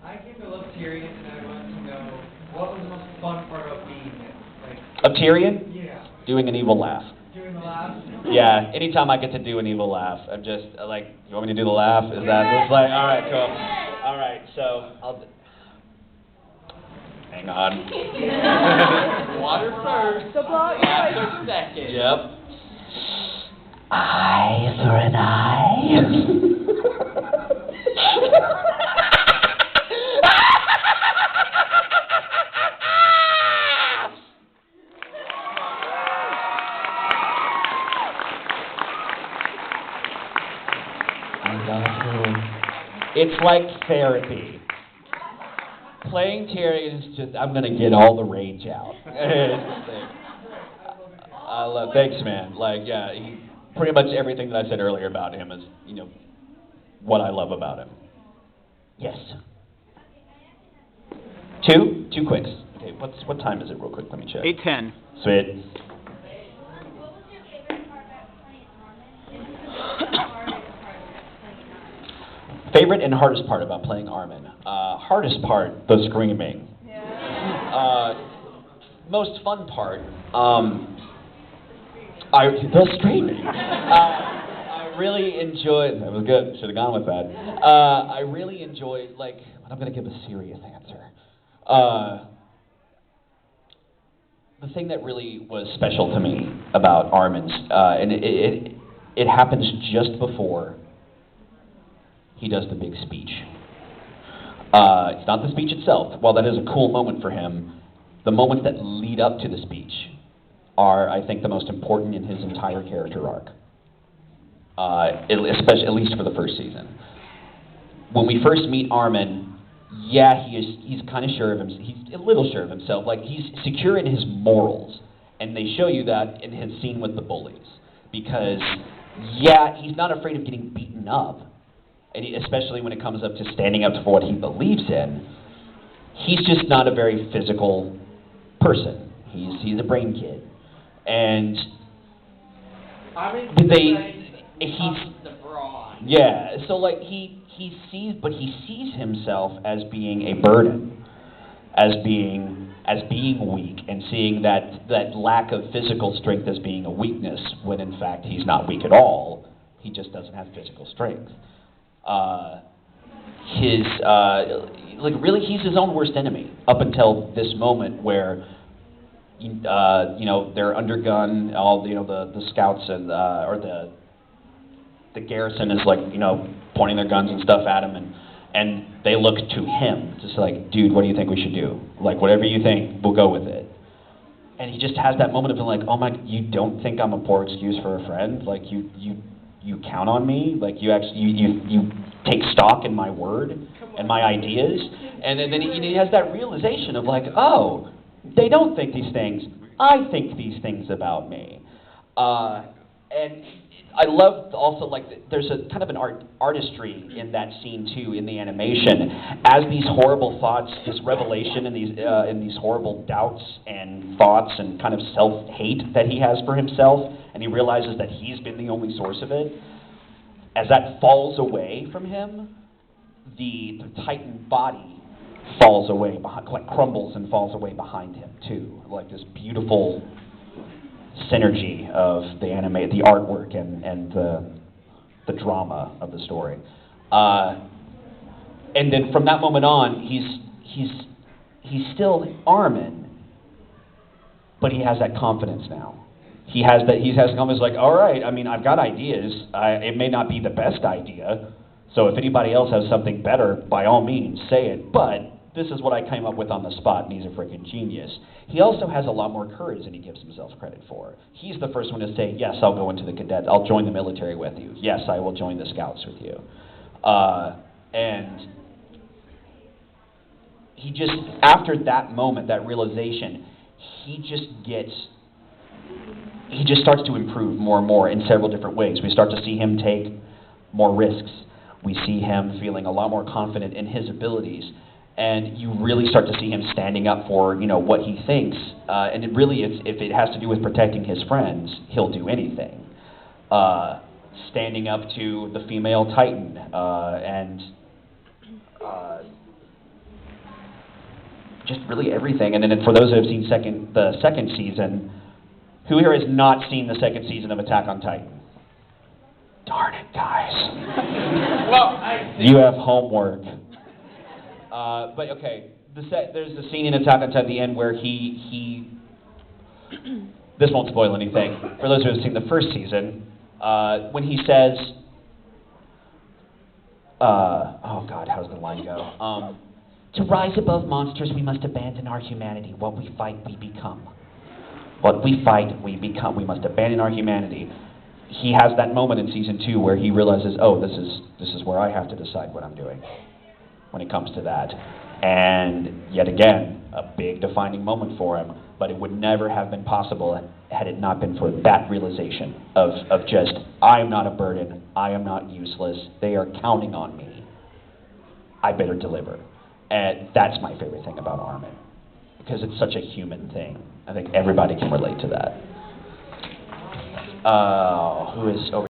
I came to love Tyrian, and I wanted to know what was the most fun part of being him. Like, Of Tyrian? yeah, Doing an evil laugh. doing the laugh. Yeah, anytime I get to do an evil laugh, I'm just like, you want me to do the laugh? Is that just like, all right, cool. All right, so I'll. Hang on. Water first. So blow out your Laughter second. Yep. Eye for an eye. It's like therapy. Playing Tyrian is just, I'm gonna get all the rage out. I love, thanks man. Like, yeah, pretty much everything that I said earlier about him is, what I love about him. Yes. Two quicks. Okay, what time is it real quick? Let me check. 8:10. Sweet. Favorite and hardest part about playing Armin? Hardest part, the screaming. Most fun part, the screaming. I really enjoyed, that was good, should have gone with that. I really enjoyed, I'm going to give a serious answer. The thing that really was special to me about Armin's, and it happens just before he does the big speech. It's not the speech itself. While that is a cool moment for him, the moments that lead up to the speech are, I think, the most important in his entire character arc. Especially, at least for the first season. When we first meet Armin, yeah, he's kind of sure of himself. He's a little sure of himself. Like, he's secure in his morals. And they show you that in his scene with the bullies. Because, yeah, he's not afraid of getting beaten up. And especially when it comes up to standing up for what he believes in, he's just not a very physical person. He's a brain kid, and so like he sees himself as being a burden, as being weak, and seeing that lack of physical strength as being a weakness, when in fact he's not weak at all. He just doesn't have physical strength. Really, he's his own worst enemy up until this moment where, they're undergun, all the scouts and or the garrison is pointing their guns and stuff at him, and they look to him, just like, dude, what do you think we should do? Like, whatever you think, we'll go with it. And he just has that moment of being like, oh my, you don't think I'm a poor excuse for a friend? Like, you count on me, like you take stock in my word and my ideas, and then he has that realization of like, oh, they don't think these things, I think these things about me. And I love also, there's a kind of an artistry in that scene too, in the animation, as these horrible thoughts, this revelation and these horrible doubts and thoughts and kind of self-hate that he has for himself, and he realizes that he's been the only source of it. As that falls away from him, the Titan body falls away, crumbles and falls away behind him too, like this beautiful synergy of the artwork and the drama of the story. And then from that moment on, he's still Armin, but he has that confidence now. He has confidence, like, all right, I mean, I've got ideas. It may not be the best idea, so if anybody else has something better, by all means, say it, but this is what I came up with on the spot, and he's a freaking genius. He also has a lot more courage than he gives himself credit for. He's the first one to say, yes, I'll go into the cadets. I'll join the military with you. Yes, I will join the scouts with you. And he just, after that moment, that realization, he just starts to improve more and more in several different ways. We start to see him take more risks. We see him feeling a lot more confident in his abilities. And you really start to see him standing up for, what he thinks. And if it has to do with protecting his friends, he'll do anything. Standing up to the female Titan, and just really everything. And then for those who have seen the second season, who here has not seen the second season of Attack on Titan? Darn it, guys. Well, You have homework. But okay, there's the scene in Attack on Titan at the end where he this won't spoil anything. For those who have seen the first season, when he says, oh God, how's the line go? To rise above monsters, we must abandon our humanity. What we fight, we become. What we fight, we become. We must abandon our humanity. He has that moment in season 2 where he realizes, oh, this is where I have to decide what I'm doing when it comes to that. And yet again, a big defining moment for him, but it would never have been possible had it not been for that realization of just, I am not a burden, I am not useless, they are counting on me, I better deliver. And that's my favorite thing about Armin, because it's such a human thing. I think everybody can relate to that. Who is over